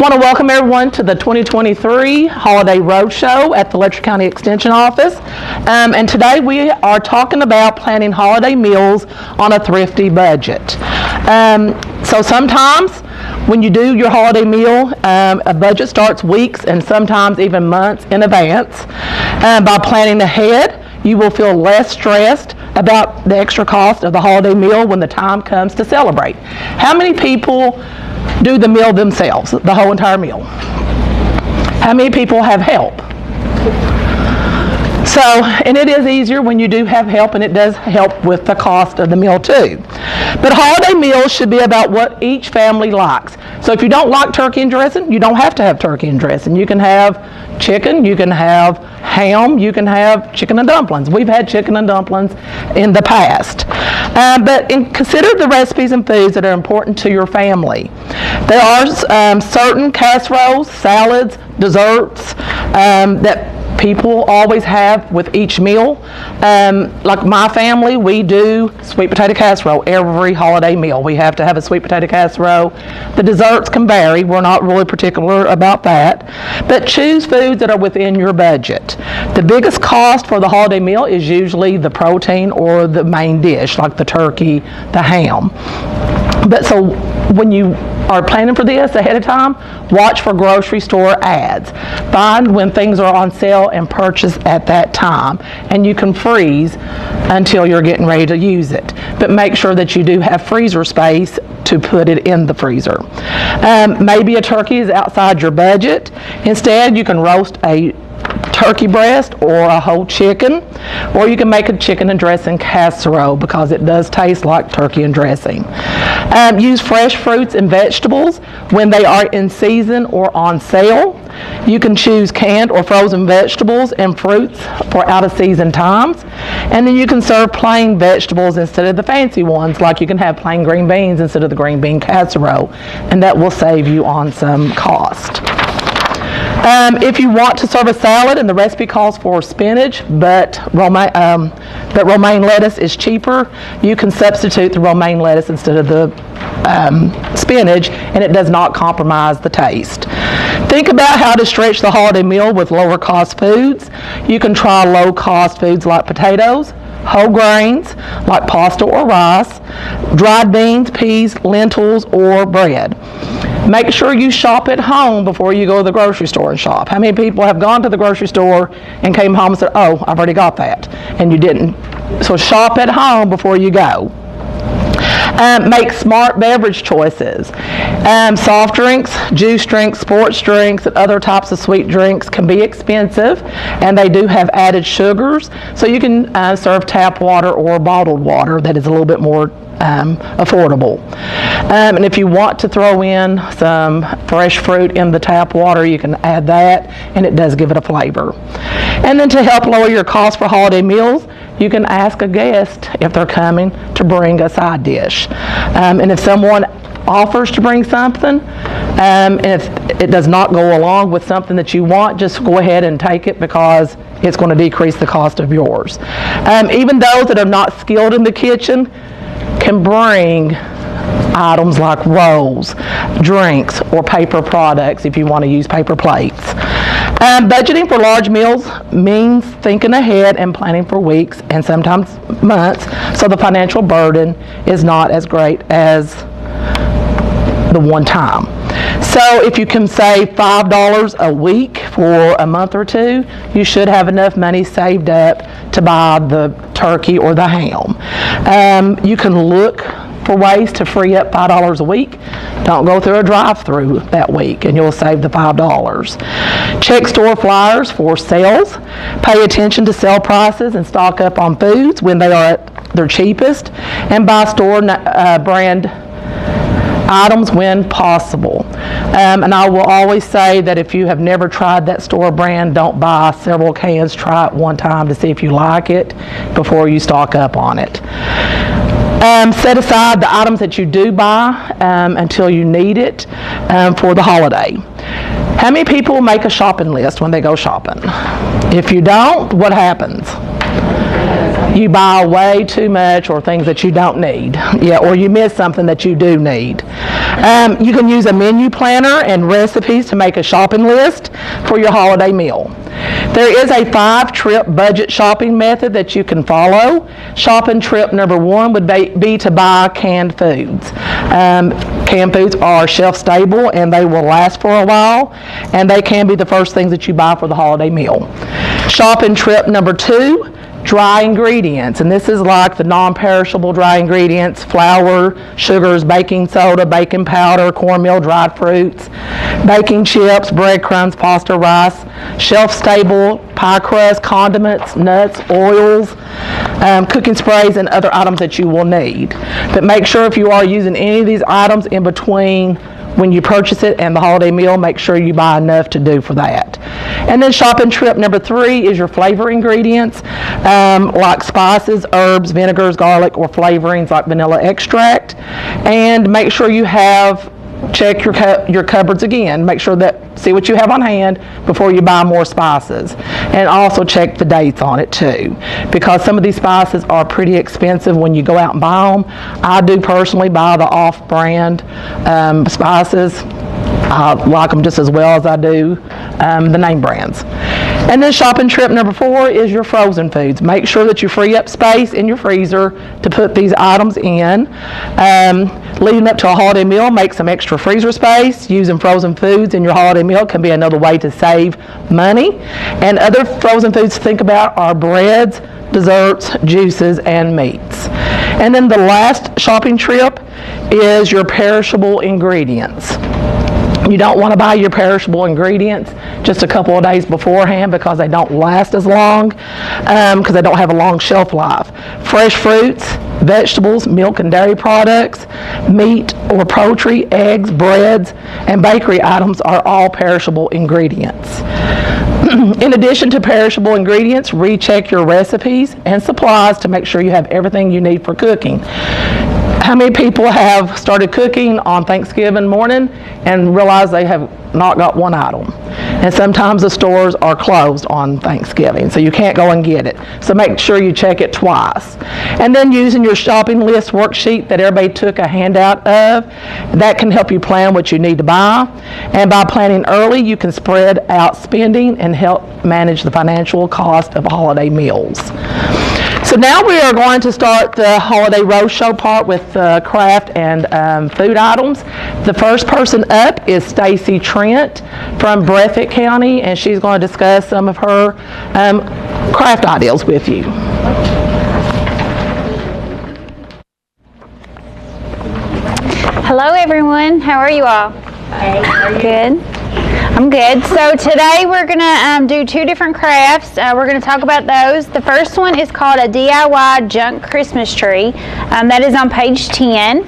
want to welcome everyone to the 2023 Holiday Roadshow at the Letcher County Extension Office. And today we are talking about planning holiday meals on a thrifty budget. So sometimes when you do your holiday meal, a budget starts weeks and sometimes even months in advance. By planning ahead, you will feel less stressed about the extra cost of the holiday meal when the time comes to celebrate. How many people do the meal themselves, the whole entire meal? How many people have help? So, and it is easier when you do have help, and it does help with the cost of the meal too. But holiday meals should be about what each family likes. So if you don't like turkey and dressing, you don't have to have turkey and dressing. You can have chicken, you can have ham, you can have chicken and dumplings. We've had chicken and dumplings in the past. But consider the recipes and foods that are important to your family. There are certain casseroles, salads, desserts that people always have with each meal. Like my family, we do sweet potato casserole every holiday meal. We have to have a sweet potato casserole. The desserts can vary. We're not really particular about that. But choose foods that are within your budget. The biggest cost for the holiday meal is usually the protein or the main dish, like the turkey, the ham. But so when you are planning for this ahead of time, watch for grocery store ads. Find when things are on sale and purchase at that time. And you can freeze until you're getting ready to use it. But make sure that you do have freezer space to put it in the freezer. Maybe a turkey is outside your budget. Instead, you can roast a turkey breast or a whole chicken, or you can make a chicken and dressing casserole because it does taste like turkey and dressing. Use fresh fruits and vegetables when they are in season or on sale. You can choose canned or frozen vegetables and fruits for out of season times. And then you can serve plain vegetables instead of the fancy ones, like you can have plain green beans instead of the green bean casserole, and that will save you on some cost. If you want to serve a salad and the recipe calls for spinach, but romaine lettuce is cheaper, you can substitute the romaine lettuce instead of the spinach, and it does not compromise the taste. Think about how to stretch the holiday meal with lower cost foods. You can try low cost foods like potatoes, whole grains like pasta or rice, dried beans, peas, lentils, or bread. Make sure you shop at home before you go to the grocery store and shop. How many people have gone to the grocery store and came home and said, oh, I've already got that, and you didn't? So shop at home before you go. Make smart beverage choices. Soft drinks, juice drinks, sports drinks, and other types of sweet drinks can be expensive, and they do have added sugars. So you can serve tap water or bottled water that is a little bit more affordable. And if you want to throw in some fresh fruit in the tap water, you can add that, and it does give it a flavor. And then to help lower your cost for holiday meals, you can ask a guest if they're coming to bring a side dish. And if someone offers to bring something, and if it does not go along with something that you want, just go ahead and take it because it's going to decrease the cost of yours. Even those that are not skilled in the kitchen can bring items like rolls, drinks, or paper products if you want to use paper plates. Budgeting for large meals means thinking ahead and planning for weeks and sometimes months, so the financial burden is not as great as the one time. So if you can save $5 a week for a month or two, you should have enough money saved up to buy the turkey or the ham. You can look for ways to free up $5 a week. Don't go through a drive-through that week and you'll save the $5. Check store flyers for sales. Pay attention to sale prices and stock up on foods when they are at their cheapest, and buy store brand items when possible. And I will always say that if you have never tried that store brand, don't buy several cans. Try it one time to see if you like it before you stock up on it. Set aside the items that you do buy until you need it for the holiday. How many people make a shopping list when they go shopping? If you don't, what happens? you buy way too much or things that you don't need. Yeah, or you miss something that you do need. You can use a menu planner and recipes to make a shopping list for your holiday meal. There is a 5-trip budget shopping method that you can follow. Shopping trip number 1 would be to buy canned foods. Canned foods are shelf stable and they will last for a while, and they can be the first things that you buy for the holiday meal. Shopping trip number 2, dry ingredients, and this is like the non-perishable dry ingredients: flour, sugars, baking soda, baking powder, cornmeal, dried fruits, baking chips, breadcrumbs, pasta, rice, shelf-stable pie crust, condiments, nuts, oils, cooking sprays, and other items that you will need. But make sure if you are using any of these items in between when you purchase it and the holiday meal, make sure you buy enough to do for that. And then shopping trip number 3 is your flavor ingredients, like spices, herbs, vinegars, garlic, or flavorings like vanilla extract. And make sure you check your cupboards again. Make sure see what you have on hand before you buy more spices. And also check the dates on it too, because some of these spices are pretty expensive when you go out and buy them. I do personally buy the off-brand spices. I like them just as well as I do the name brands. And then shopping trip number 4 is your frozen foods. Make sure that you free up space in your freezer to put these items in. Leading up to a holiday meal, make some extra freezer space. Using frozen foods in your holiday meal can be another way to save money. And other frozen foods to think about are breads, desserts, juices, and meats. And then the last shopping trip is your perishable ingredients. You don't want to buy your perishable ingredients just a couple of days beforehand, because they don't last as long, because they don't have a long shelf life. Fresh fruits, vegetables, milk and dairy products, meat or poultry, eggs, breads, and bakery items are all perishable ingredients. In addition to perishable ingredients, recheck your recipes and supplies to make sure you have everything you need for cooking. How many people have started cooking on Thanksgiving morning and realize they have not got one item? And sometimes the stores are closed on Thanksgiving, so you can't go and get it. So make sure you check it twice. And then using your shopping list worksheet that everybody took a handout of, that can help you plan what you need to buy. And by planning early, you can spread out spending and help manage the financial cost of holiday meals. So now we are going to start the holiday roadshow part with craft and food items. The first person up is Stacy Trent from Letcher County, and she's going to discuss some of her craft ideas with you. Hello everyone, how are you all? Hey, how are you? Good. I'm good. So today we're going to do 2 different crafts. We're going to talk about those. The first one is called a DIY junk Christmas tree. That is on page 10.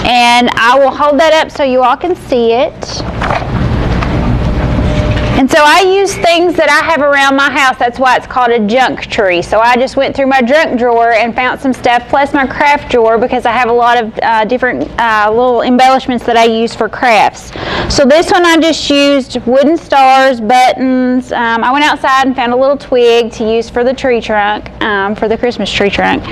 And I will hold that up so you all can see it. And so I use things that I have around my house. That's why it's called a junk tree. So I just went through my junk drawer and found some stuff, plus my craft drawer, because I have a lot of different little embellishments that I use for crafts. So this one I just used wooden stars, buttons. I went outside and found a little twig to use for the tree trunk, for the Christmas tree trunk.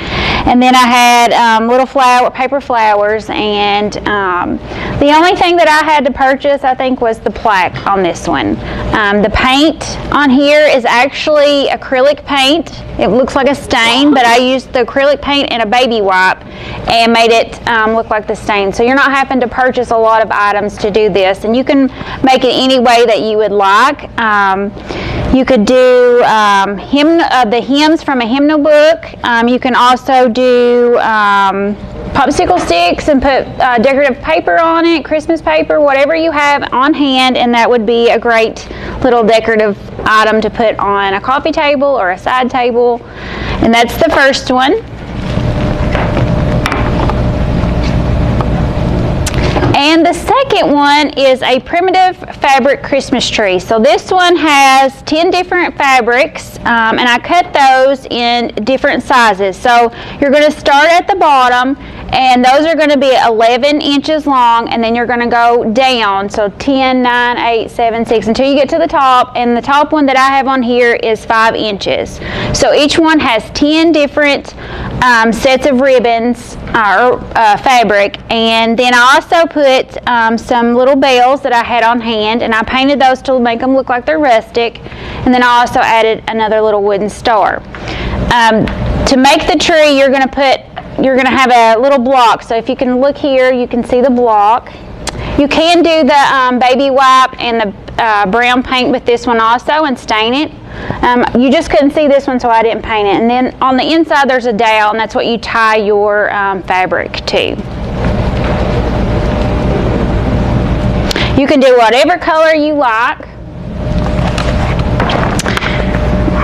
And then I had little paper flowers, and the only thing that I had to purchase, I think, was the plaque on this one. The paint on here is actually acrylic paint. It looks like a stain, but I used the acrylic paint and a baby wipe and made it look like the stain. So you're not having to purchase a lot of items to do this, and you can make it any way that you would like. You could do the hymns from a hymnal book. You can also do popsicle sticks and put decorative paper on it, Christmas paper, whatever you have on hand, and that would be a great little decorative item to put on a coffee table or a side table. And that's the first one. And the second one is a primitive fabric Christmas tree. So this one has 10 different fabrics, and I cut those in different sizes. So you're going to start at the bottom, And those are going to be 11 inches long, and then you're going to go down, so 10, 9, 8, 7, 6, until you get to the top, and the top one that I have on here is 5 inches. So each one has 10 different sets of ribbons or fabric, and then I also put some little bells that I had on hand, and I painted those to make them look like they're rustic, and then I also added another little wooden star. To make the tree, you're going to have a little block. So if you can look here, you can see the block. You can do the baby wipe and the brown paint with this one also and stain it. You just couldn't see this one, so I didn't paint it. And then on the inside there's a dowel, and that's what you tie your fabric to. You can do whatever color you like.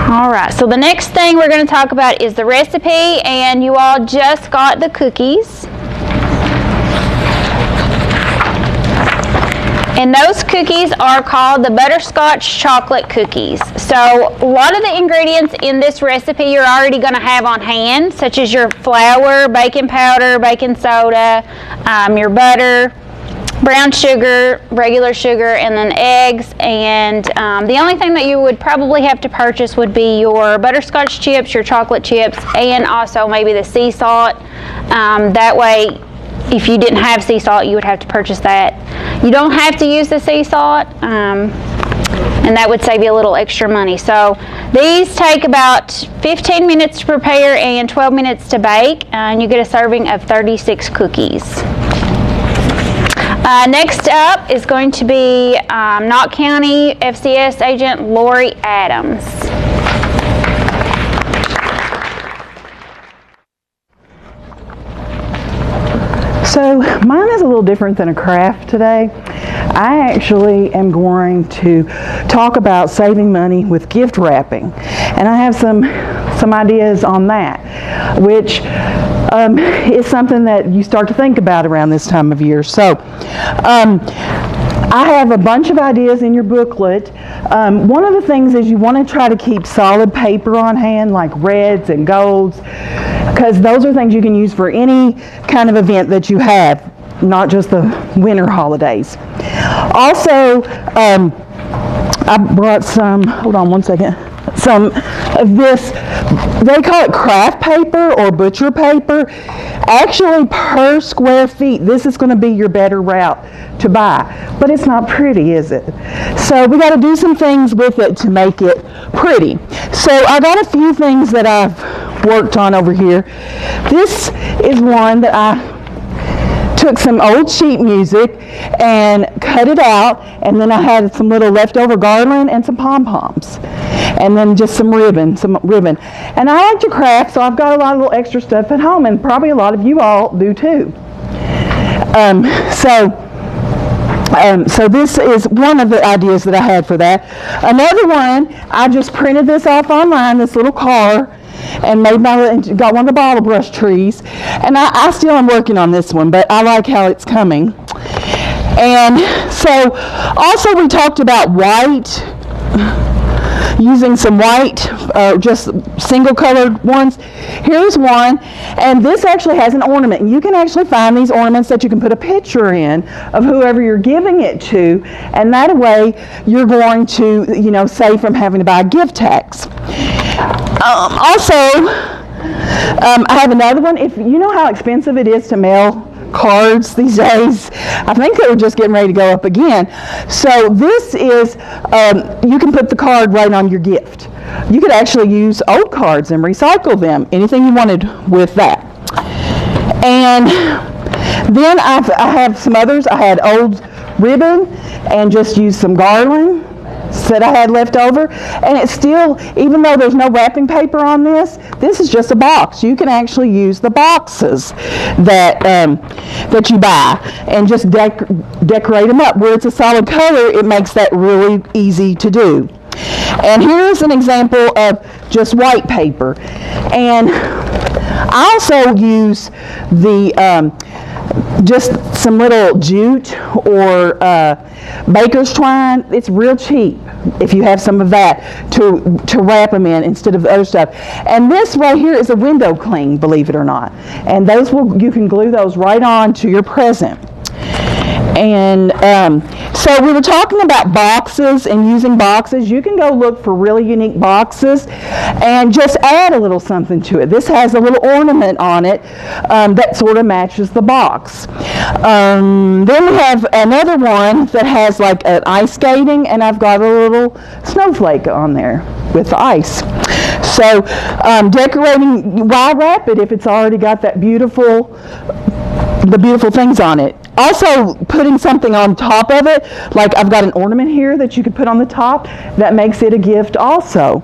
Alright, so the next thing we're going to talk about is the recipe, and you all just got the cookies. And those cookies are called the butterscotch chocolate cookies. So a lot of the ingredients in this recipe you're already going to have on hand, such as your flour, baking powder, baking soda, your butter, brown sugar, regular sugar, and then eggs. And the only thing that you would probably have to purchase would be your butterscotch chips, your chocolate chips, and also maybe the sea salt. That way, if you didn't have sea salt, you would have to purchase that. You don't have to use the sea salt, and that would save you a little extra money. So these take about 15 minutes to prepare and 12 minutes to bake, and you get a serving of 36 cookies. Next up is going to be Knott County FCS agent Lori Adams. So mine is a little different than a craft today. I actually am going to talk about saving money with gift wrapping, and I have some ideas on that, which is something that you start to think about around this time of year. So I have a bunch of ideas in your booklet. One of the things is you want to try to keep solid paper on hand, like reds and golds, because those are things you can use for any kind of event that you have, not just the winter holidays. Also, I brought some, hold on one second, some of this, they call it craft paper or butcher paper. Actually, per square feet, this is going to be your better route to buy, but it's not pretty, is it? So we got to do some things with it to make it pretty. So I got a few things that I've worked on over here. This is one that I took some old sheet music and cut it out, and then I had some little leftover garland and some pom-poms, and then just some ribbon. And I like to craft, so I've got a lot of little extra stuff at home, and probably a lot of you all do too. So this is one of the ideas that I had for that. Another one, I just printed this off online, this little car, and got one of the bottle brush trees. And I still am working on this one, but I like how it's coming. And so also we talked about white, using some white, just single colored ones. Here's one, and this actually has an ornament. And you can actually find these ornaments that you can put a picture in of whoever you're giving it to, and that way you're going to, save from having to buy gift tags. Also, I have another one. If you know how expensive it is to mail cards these days, I think they were just getting ready to go up again. So this is, you can put the card right on your gift. You could actually use old cards and recycle them, anything you wanted with that. And then I have some others. I had old ribbon and just used some garland that I had left over, and it's still, even though there's no wrapping paper on this is just a box. You can actually use the boxes that you buy and just decorate them up. Where it's a solid color, it makes that really easy to do. And here's an example of just white paper. And I also use just some little jute or baker's twine. It's real cheap if you have some of that to wrap them in instead of the other stuff. And this right here is a window cling, believe it or not. And those you can glue those right on to your present. And so we were talking about boxes and using boxes. You can go look for really unique boxes and just add a little something to it. This has a little ornament on it that sort of matches the box. Then we have another one that has like an ice skating, and I've got a little snowflake on there with the ice. So decorating, why wrap it if it's already got that beautiful things on it? Also, putting something on top of it, like I've got an ornament here that you could put on the top, that makes it a gift also.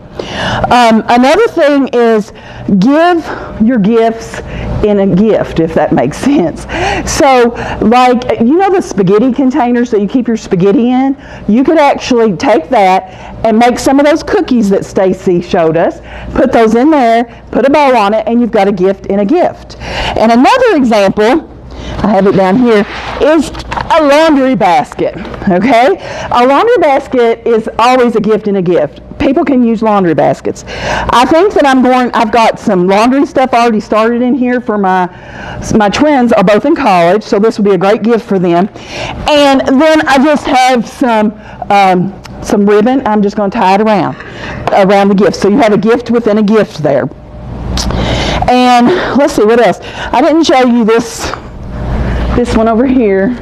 Another thing is give your gifts in a gift, if that makes sense. So, like, you know the spaghetti containers that you keep your spaghetti in? You could actually take that and make some of those cookies that Stacy showed us, put those in there, put a bow on it, and you've got a gift in a gift. And another example, I have it down here, is a laundry basket, okay? A laundry basket is always a gift in a gift. People can use laundry baskets. I think that I've got some laundry stuff already started in here for my twins are both in college, so this will be a great gift for them. And then I just have some ribbon. I'm just going to tie it around the gift. So you have a gift within a gift there. And let's see, what else? I didn't show you this one over here.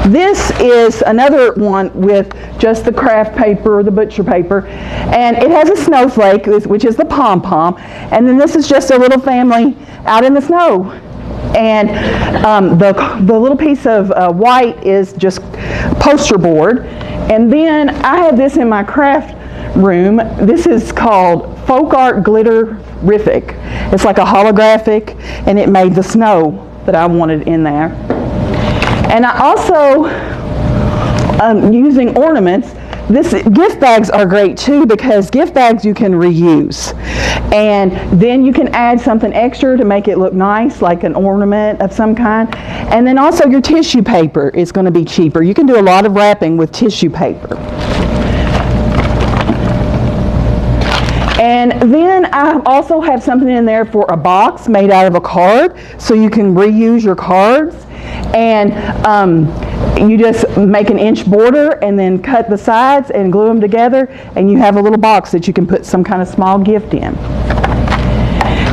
This is another one with just the craft paper, the butcher paper, and it has a snowflake, which is the pom-pom, and then this is just a little family out in the snow. And the little piece of white is just poster board. And then I have this in my craft room. This is called Folk Art Glitterific. It's like a holographic, and it made the snow that I wanted in there. And I also, using ornaments, gift bags are great too, because gift bags you can reuse. And then you can add something extra to make it look nice, like an ornament of some kind. And then also your tissue paper is going to be cheaper. You can do a lot of wrapping with tissue paper. And then I also have something in there for a box made out of a card, so you can reuse your cards. And you just make an inch border and then cut the sides and glue them together, and you have a little box that you can put some kind of small gift in.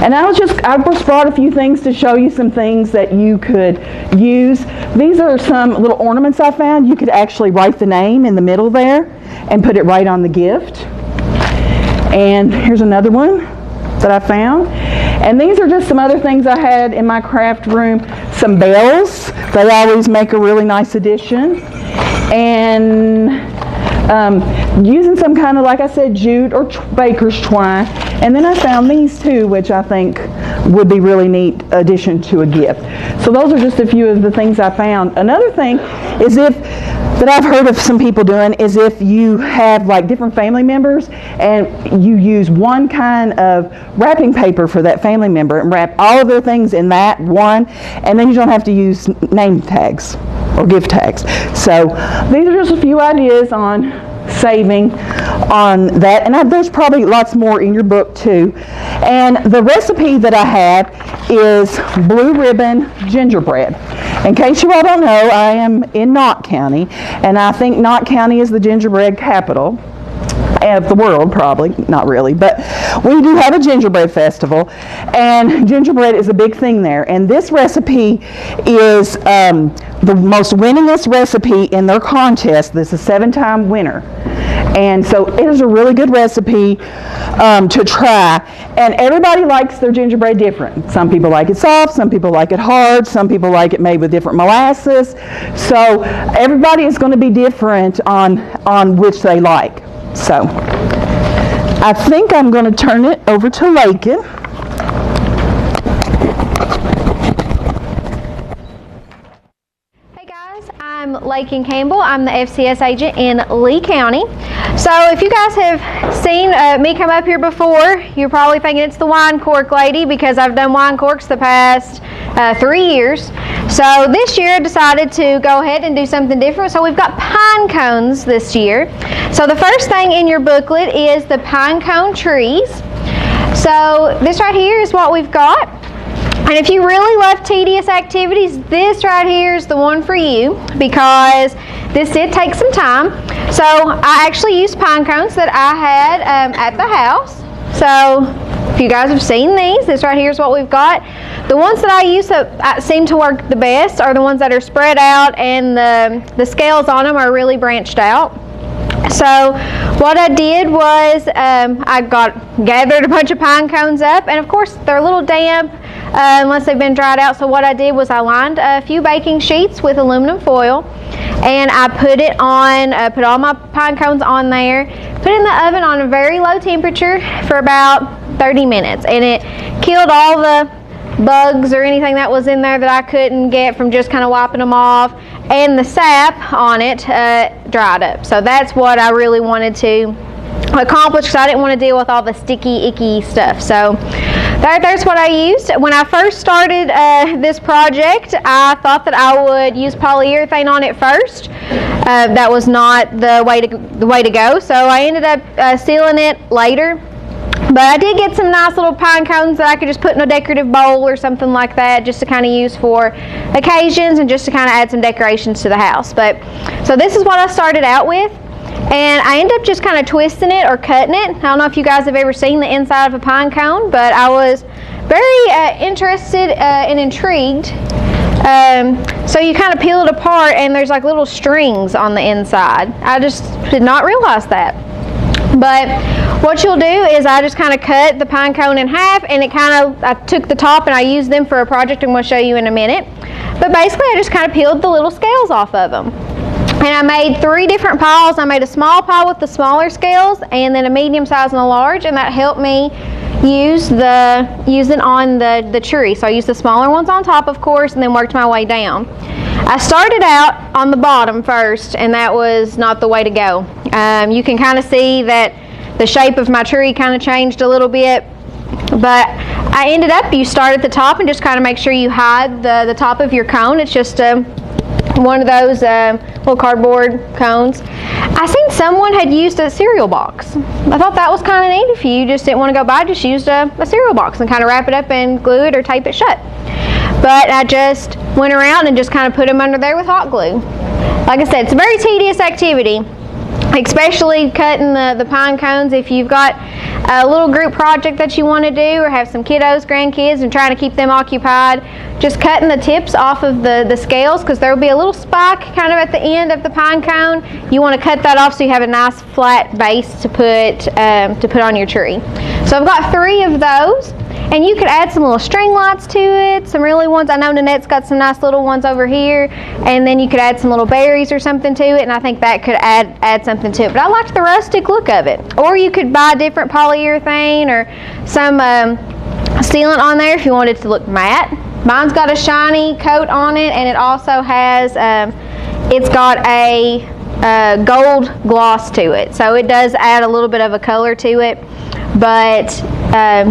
And I just brought a few things to show you some things that you could use. These are some little ornaments I found. You could actually write the name in the middle there and put it right on the gift. And here's another one that I found. And these are just some other things I had in my craft room. Some bells. They always make a really nice addition. And using some kind of, like I said, jute or baker's twine. And then I found these two, which I think would be really neat addition to a gift. So those are just a few of the things I found. Another thing is that I've heard of some people doing is if you have like different family members and you use one kind of wrapping paper for that family member and wrap all of their things in that one, and then you don't have to use name tags or gift tags. So these are just a few ideas on saving on that, and there's probably lots more in your book too. And the recipe that I have is blue ribbon gingerbread. In case you all don't know, I am in Knott County, and I think Knott County is the gingerbread capital of the world, probably, not really, but we do have a gingerbread festival, and gingerbread is a big thing there. And this recipe is the most winningest recipe in their contest. This is a 7-time winner. And so it is a really good recipe to try. And everybody likes their gingerbread different. Some people like it soft, some people like it hard, some people like it made with different molasses. So everybody is going to be different on which they like. So I think I'm going to turn it over to Lakin. Hey guys, I'm I'm Lakin Campbell. I'm the FCS agent in Lee County. So if you guys have seen me come up here before, you're probably thinking it's the wine cork lady because I've done wine corks the past 3 years. So this year I decided to go ahead and do something different. So we've got pine cones this year. So the first thing in your booklet is the pine cone trees. So this right here is what we've got. And if you really love tedious activities, this right here is the one for you because this did take some time. So I actually used pine cones that I had at the house. So if you guys have seen these, this right here is what we've got. The ones that I use that seem to work the best are the ones that are spread out and the scales on them are really branched out. So what I did was I gathered a bunch of pine cones up, and of course they're a little damp unless they've been dried out. So what I did was I lined a few baking sheets with aluminum foil, and I put it on, put all my pine cones on there, put it in the oven on a very low temperature for about 30 minutes, and it killed all the bugs or anything that was in there that I couldn't get from just kind of wiping them off, and the sap on it dried up. So that's what I really wanted to accomplish because I didn't want to deal with all the sticky, icky stuff. So there's what I used. When I first started this project, I thought that I would use polyurethane on it first. That was not the way to go. So I ended up sealing it later. But I did get some nice little pine cones that I could just put in a decorative bowl or something like that, just to kind of use for occasions and just to kind of add some decorations to the house. But so this is what I started out with, and I ended up just kind of twisting it or cutting it. I don't know if you guys have ever seen the inside of a pine cone, but I was very interested and intrigued. So you kind of peel it apart, and there's like little strings on the inside. I just did not realize that. But what you'll do is I just kind of cut the pine cone in half, and I took the top and I used them for a project I'm going to show you in a minute. But basically I just kind of peeled the little scales off of them. And I made 3 different piles. I made a small pile with the smaller scales, and then a medium size and a large, and that helped me use it on the tree. So I used the smaller ones on top, of course, and then worked my way down. I started out on the bottom first, and that was not the way to go. You can kind of see that the shape of my tree kind of changed a little bit, but I ended up, you start at the top and just kind of make sure you hide the top of your cone. It's just one of those little cardboard cones. I seen someone had used a cereal box. I thought that was kind of neat. If you just didn't want to go buy, just used a cereal box and kind of wrap it up and glue it or tape it shut. But I just went around and just kind of put them under there with hot glue. Like I said, it's a very tedious activity, especially cutting the pine cones. If you've got a little group project that you want to do, or have some kiddos, grandkids, and trying to keep them occupied, just cutting the tips off of the scales, because there will be a little spike kind of at the end of the pine cone. You want to cut that off so you have a nice flat base to put on your tree. So I've got 3 of those. And you could add some little string lights to it, some really ones. I know Nanette's got some nice little ones over here. And then you could add some little berries or something to it, and I think that could add something to it. But I liked the rustic look of it. Or you could buy different polyurethane or some sealant on there if you wanted it to look matte. Mine's got a shiny coat on it, and it also has, it's got a gold gloss to it. So it does add a little bit of a color to it. But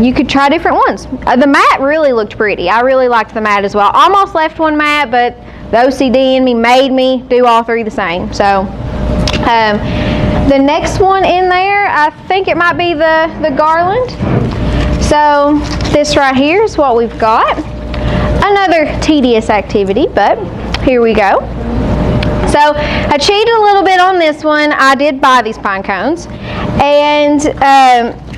you could try different ones. The matte really looked pretty. I really liked the matte as well. Almost left one matte, but the OCD in me made me do all 3 the same. So the next one in there, I think it might be the garland. So this right here is what we've got. Another tedious activity, but here we go. So I cheated a little bit on this one. I did buy these pine cones, and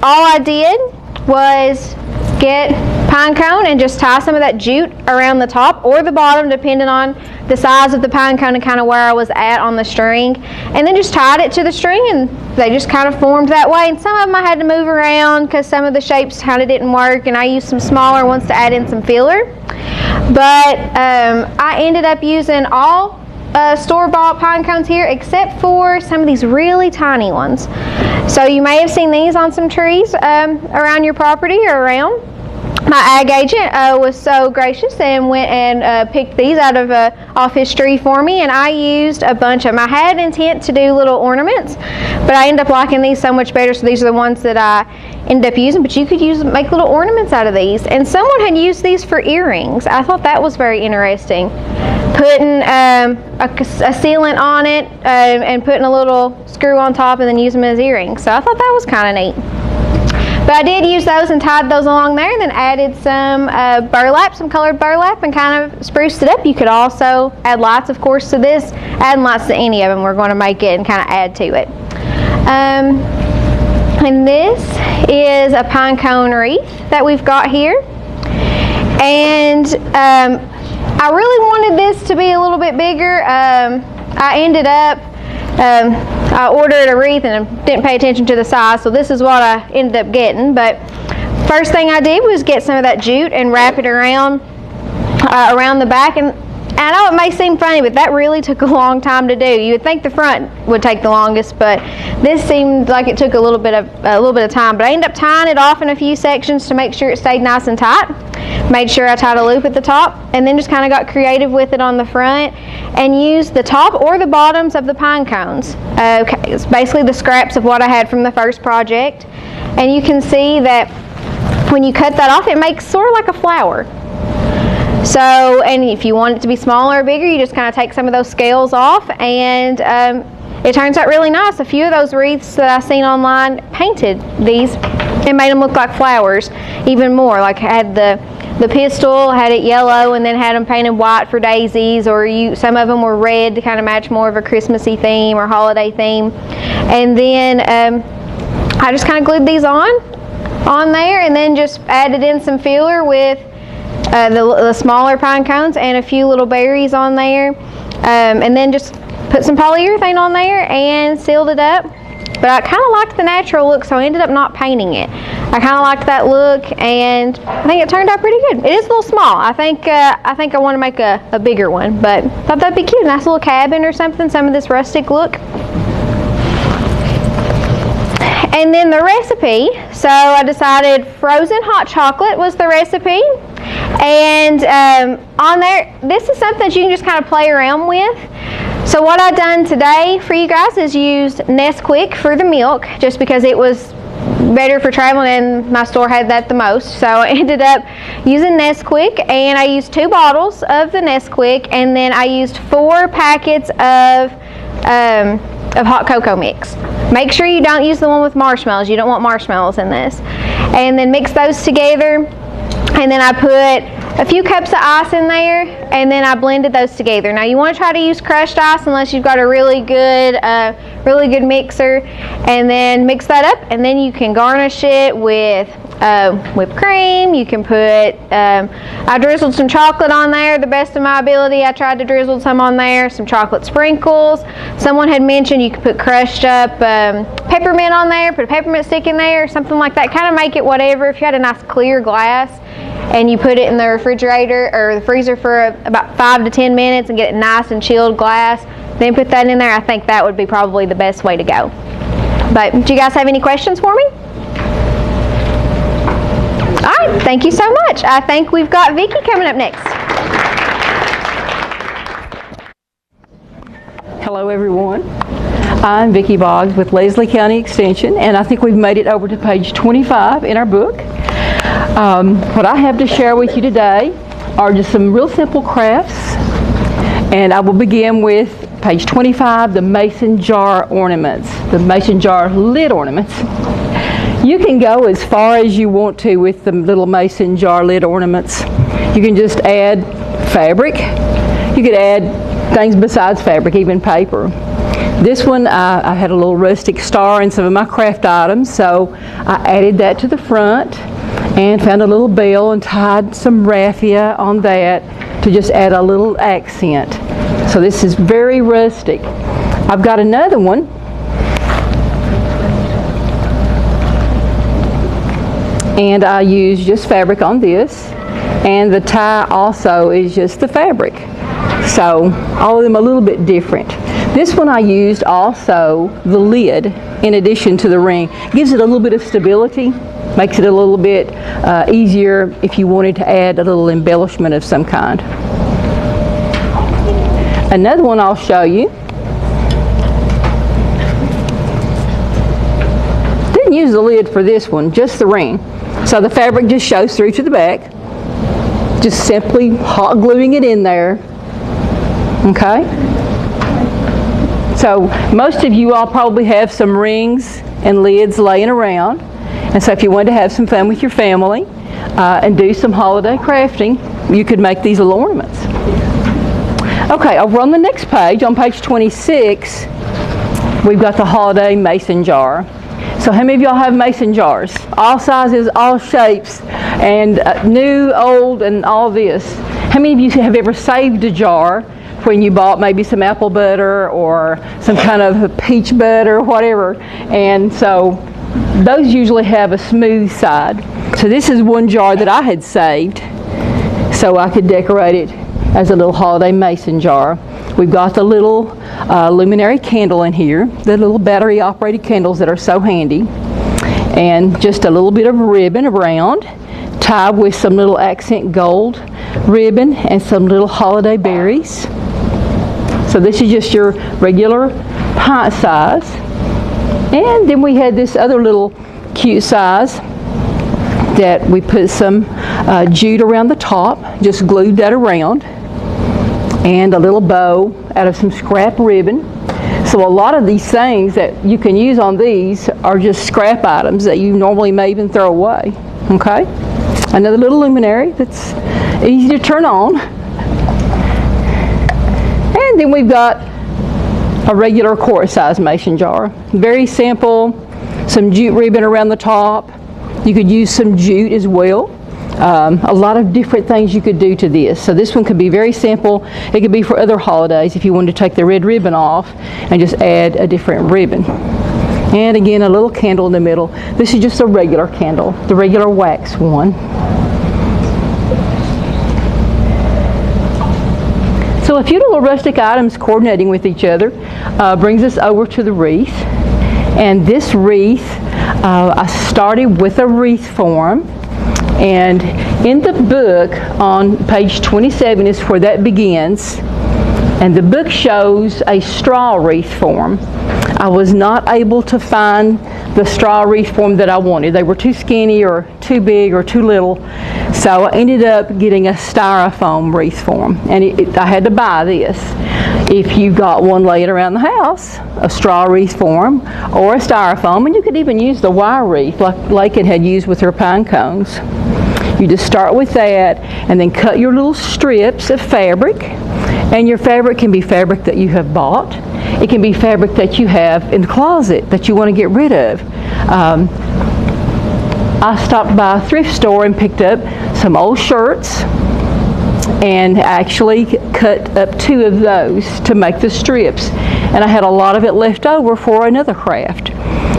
all I did was get pine cone and just tie some of that jute around the top or the bottom, depending on the size of the pine cone and kind of where I was at on the string, and then just tied it to the string, and they just kind of formed that way. And some of them I had to move around because some of the shapes kind of didn't work, and I used some smaller ones to add in some filler. But I ended up using all store-bought pine cones here, except for some of these really tiny ones. So you may have seen these on some trees around your property or around. my ag agent was so gracious and went and picked these out of off his tree for me, and I used a bunch of them. I had intent to do little ornaments, but I ended up liking these so much better, so these are the ones that I ended up using. But you could make little ornaments out of these, and someone had used these for earrings. I thought that was very interesting, putting a sealant on it and putting a little screw on top and then using them as earrings. So I thought that was kind of neat. But I did use those and tied those along there, and then added some burlap, some colored burlap, and kind of spruced it up. You could also add lights, of course, to this. Adding lights to any of them, we're going to make it and kind of add to it. And this is a pine cone wreath that we've got here. And I really wanted this to be a little bit bigger. I ended up I ordered a wreath and didn't pay attention to the size, so this is what I ended up getting. But first thing I did was get some of that jute and wrap it around the back. And I know it may seem funny, but that really took a long time to do. You would think the front would take the longest, but this seemed like it took a little bit of time. But I ended up tying it off in a few sections to make sure it stayed nice and tight. Made sure I tied a loop at the top, and then just kind of got creative with it on the front and used the top or the bottoms of the pine cones. Okay, it's basically the scraps of what I had from the first project, and you can see that when you cut that off, it makes sort of like a flower. So, and if you want it to be smaller or bigger, you just kind of take some of those scales off, and it turns out really nice. A few of those wreaths that I seen online painted these and made them look like flowers even more. Like I had the pistil, had it yellow, and then had them painted white for daisies, or some of them were red to kind of match more of a Christmassy theme or holiday theme. And then I just kind of glued these on there, and then just added in some filler with the smaller pine cones and a few little berries on there, and then just put some polyurethane on there and sealed it up. But I kind of liked the natural look, so I ended up not painting it. I kind of liked that look, and I think it turned out pretty good. It is a little small. I think I want to make a bigger one, but thought that'd be cute. A nice little cabin or something, some of this rustic look. And then the recipe, so I decided frozen hot chocolate was the recipe. And on there, this is something that you can just kind of play around with. So what I've done today for you guys is used Nesquik for the milk, just because it was better for traveling and my store had that the most. So I ended up using Nesquik, and I used 2 bottles of the Nesquik, and then I used 4 packets of hot cocoa mix. Make sure you don't use the one with marshmallows. You don't want marshmallows in this. And then mix those together. And then I put a few cups of ice in there, and then I blended those together. Now you want to try to use crushed ice unless you've got a really good mixer, and then mix that up, and then you can garnish it with whipped cream. You can put, I drizzled some chocolate on there, the best of my ability. I tried to drizzle some on there, some chocolate sprinkles. Someone had mentioned you could put crushed up peppermint on there, put a peppermint stick in there, something like that. Kind of make it whatever. If you had a nice clear glass and you put it in the refrigerator or the freezer for about 5 to 10 minutes and get it nice and chilled glass, then put that in there, I think that would be probably the best way to go. But do you guys have any questions for me? All right, thank you so much. I think we've got Vicki coming up next. Hello everyone. I'm Vicki Boggs with Letcher County Extension, and I think we've made it over to page 25 in our book. What I have to share with you today are just some real simple crafts, and I will begin with page 25, the mason jar ornaments, the mason jar lid ornaments. You can go as far as you want to with the little mason jar lid ornaments. You can just add fabric. You could add things besides fabric, even paper. This one, I had a little rustic star in some of my craft items, so I added that to the front and found a little bell and tied some raffia on that to just add a little accent. So this is very rustic. I've got another one. And I use just fabric on this, and the tie also is just the fabric. So all of them a little bit different. This one I used also the lid in addition to the ring. Gives it a little bit of stability, makes it a little bit easier if you wanted to add a little embellishment of some kind. Another one I'll show you. Didn't use the lid for this one, just the ring. So the fabric just shows through to the back. Just simply hot gluing it in there. Okay? So most of you all probably have some rings and lids laying around. And so if you wanted to have some fun with your family and do some holiday crafting, you could make these little ornaments. Okay, over on the next page, on page 26, we've got the holiday mason jar. So how many of y'all have mason jars? All sizes, all shapes, and new, old, and all this. How many of you have ever saved a jar when you bought maybe some apple butter or some kind of peach butter or whatever? And so those usually have a smooth side. So this is one jar that I had saved so I could decorate it as a little holiday mason jar. We've got the little luminary candle in here, the little battery operated candles that are so handy, and just a little bit of ribbon around, tied with some little accent gold ribbon and some little holiday berries. So this is just your regular pint size. And then we had this other little cute size that we put some jute around the top, just glued that around, and a little bow out of some scrap ribbon. So a lot of these things that you can use on these are just scrap items that you normally may even throw away. Okay? Another little luminary that's easy to turn on. And then we've got a regular quart size mason jar. Very simple, some jute ribbon around the top. You could use some jute as well. A lot of different things you could do to this. So this one could be very simple. It could be for other holidays if you wanted to take the red ribbon off and just add a different ribbon. And again, a little candle in the middle. This is just a regular candle, the regular wax one. So a few little rustic items coordinating with each other brings us over to the wreath. And this wreath, I started with a wreath form. And in the book on page 27 is where that begins. And the book shows a straw wreath form. I was not able to find the straw wreath form that I wanted. They were too skinny or too big or too little. So I ended up getting a styrofoam wreath form. And I had to buy this. If you got one laying around the house, a straw wreath form or a styrofoam, and you could even use the wire wreath like Lakin had used with her pine cones. You just start with that and then cut your little strips of fabric. And your fabric can be fabric that you have bought. It can be fabric that you have in the closet that you want to get rid of. I stopped by a thrift store and picked up some old shirts and actually cut up 2 of those to make the strips. And I had a lot of it left over for another craft.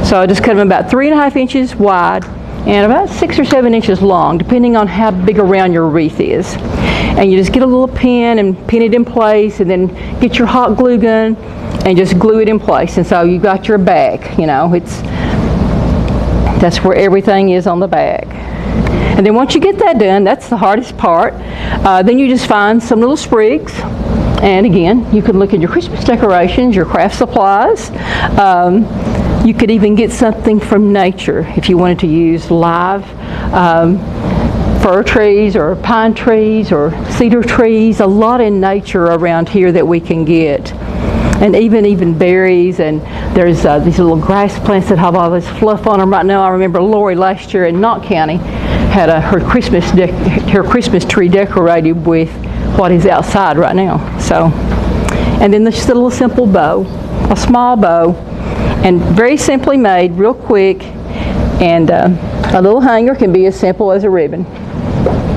So I just cut them about 3.5 inches wide and about 6 or 7 inches long, depending on how big around your wreath is. And you just get a little pin and pin it in place, and then get your hot glue gun and just glue it in place. And so you got your back, you know, that's where everything is on the back. And then once you get that done, that's the hardest part. Then you just find some little sprigs. And again, you can look at your Christmas decorations, your craft supplies. You could even get something from nature if you wanted to use live fir trees or pine trees or cedar trees. A lot in nature around here that we can get. And even berries, and there's these little grass plants that have all this fluff on them right now. I remember Lori last year in Knott County had her Christmas tree decorated with what is outside right now. So, and then just a little simple bow, a small bow, and very simply made, real quick. And a little hanger can be as simple as a ribbon.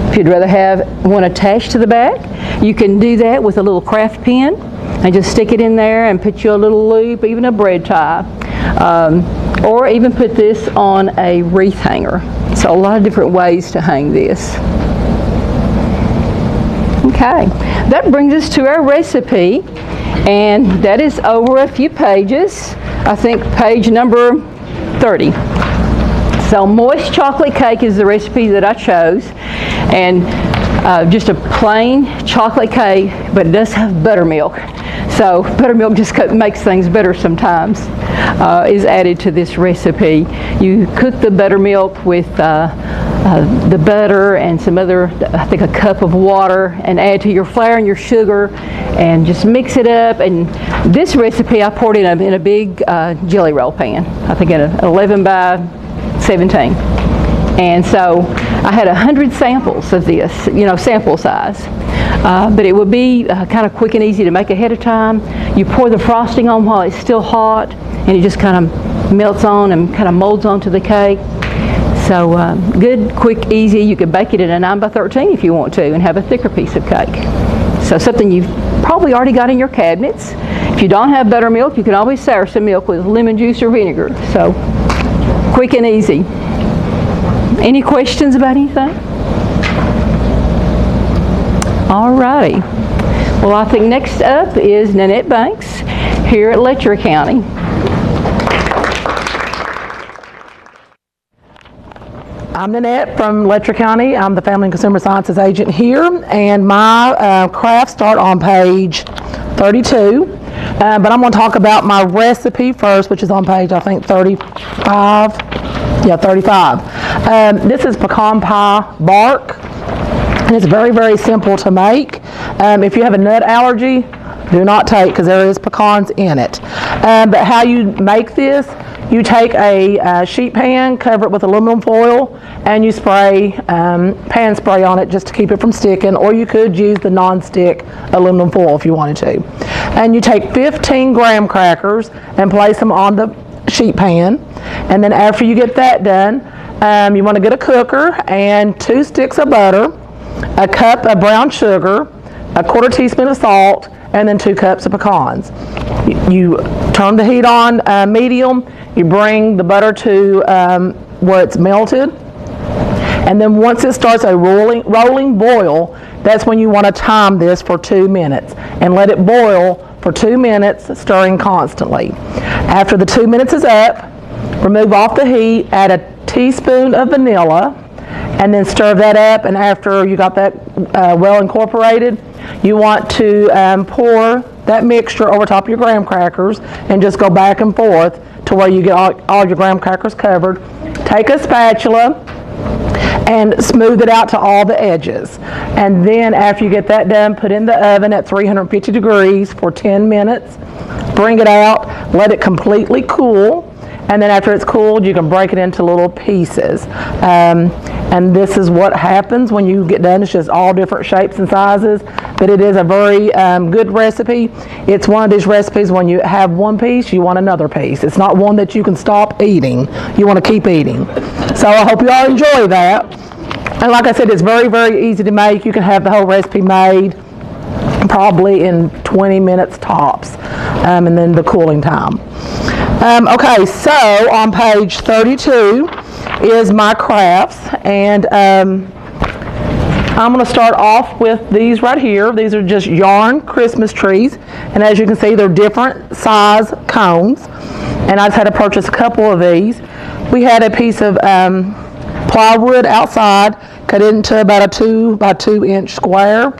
If you'd rather have one attached to the back, you can do that with a little craft pin and just stick it in there and put you a little loop, even a braid tie, or even put this on a wreath hanger. So a lot of different ways to hang this. Okay, that brings us to our recipe. And that is over a few pages. I think page number 30. So moist chocolate cake is the recipe that I chose. And just a plain chocolate cake, but it does have buttermilk. So buttermilk just makes things better sometimes, is added to this recipe. You cook the buttermilk with the butter and some other, I think a cup of water, and add to your flour and your sugar and just mix it up. And this recipe I poured in a big jelly roll pan, I think in an 11 by 17. And so I had 100 samples of this, sample size. But it would be kind of quick and easy to make ahead of time. You pour the frosting on while it's still hot, and it just kind of melts on and kind of molds onto the cake. So good, quick, easy. You could bake it in a 9 by 13 if you want to and have a thicker piece of cake. So something you've probably already got in your cabinets. If you don't have buttermilk, you can always sour some milk with lemon juice or vinegar. So quick and easy. Any questions about anything? All righty. Well, I think next up is Nanette Banks here at Letcher County. I'm Nanette from Letcher County. I'm the Family and Consumer Sciences agent here, and my crafts start on page 32. But I'm going to talk about my recipe first, which is on page, I think, 35. Yeah, 35. This is pecan pie bark, and it's very, very simple to make. If you have a nut allergy, do not take, because there is pecans in it. But how you make this, you take a sheet pan, cover it with aluminum foil, and you spray pan spray on it just to keep it from sticking, or you could use the non-stick aluminum foil if you wanted to. And you take 15 graham crackers and place them on the sheet pan, and then after you get that done, you want to get a cooker and 2 sticks of butter, a cup of brown sugar, a 1/4 teaspoon of salt, and then 2 cups of pecans. You turn the heat on medium. You bring the butter to where it's melted, and then once it starts a rolling boil, that's when you want to time this for 2 minutes and let it boil for 2 minutes, stirring constantly. After the 2 minutes is up, remove off the heat, add a teaspoon of vanilla, and then stir that up. And after you got that well incorporated, you want to pour that mixture over top of your graham crackers and just go back and forth to where you get all your graham crackers covered. Take a spatula and smooth it out to all the edges. And then after you get that done, put in the oven at 350 degrees for 10 minutes. Bring it out, let it completely cool. And then after it's cooled, you can break it into little pieces. And this is what happens when you get done. It's just all different shapes and sizes, but it is a very good recipe. It's one of these recipes when you have one piece, you want another piece. It's not one that you can stop eating. You want to keep eating. So I hope you all enjoy that. And like I said, it's very, very easy to make. You can have the whole recipe made probably in 20 minutes tops, and then the cooling time. Okay, so on page 32 is my crafts, and I'm going to start off with these right here. These are just yarn Christmas trees, and as you can see, they're different size cones, and I just had to purchase a couple of these. We had a piece of plywood outside, cut it into about a 2 by 2 inch square,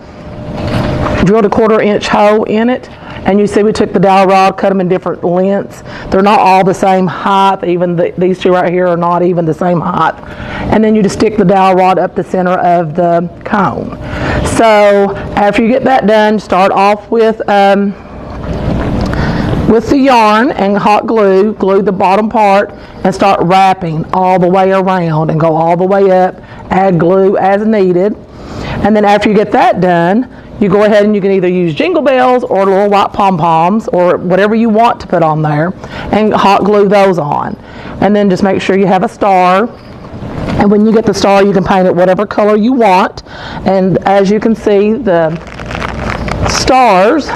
drilled a 1/4 inch hole in it, and you see we took the dowel rod, cut them in different lengths. They're not all the same height. Even these two right here are not even the same height. And then you just stick the dowel rod up the center of the cone. So after you get that done, start off with the yarn and hot glue. Glue the bottom part and start wrapping all the way around and go all the way up. Add glue as needed. And then after you get that done, you go ahead and you can either use jingle bells or little white pom-poms or whatever you want to put on there, and hot glue those on. And then just make sure you have a star. And when you get the star, you can paint it whatever color you want. And as you can see, the stars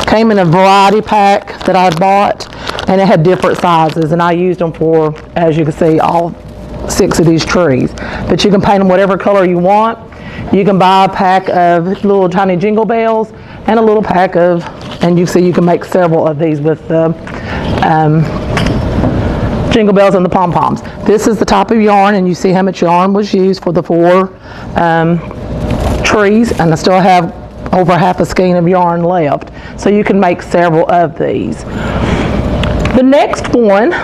came in a variety pack that I bought, and it had different sizes, and I used them for, as you can see, all 6 of these trees. But you can paint them whatever color you want. You can buy a pack of little tiny jingle bells and a little pack of And you see you can make several of these with the jingle bells and the pom-poms. This is the type of yarn, and you see how much yarn was used for the 4 trees, and I still have over half a skein of yarn left. So you can make several of these. The next one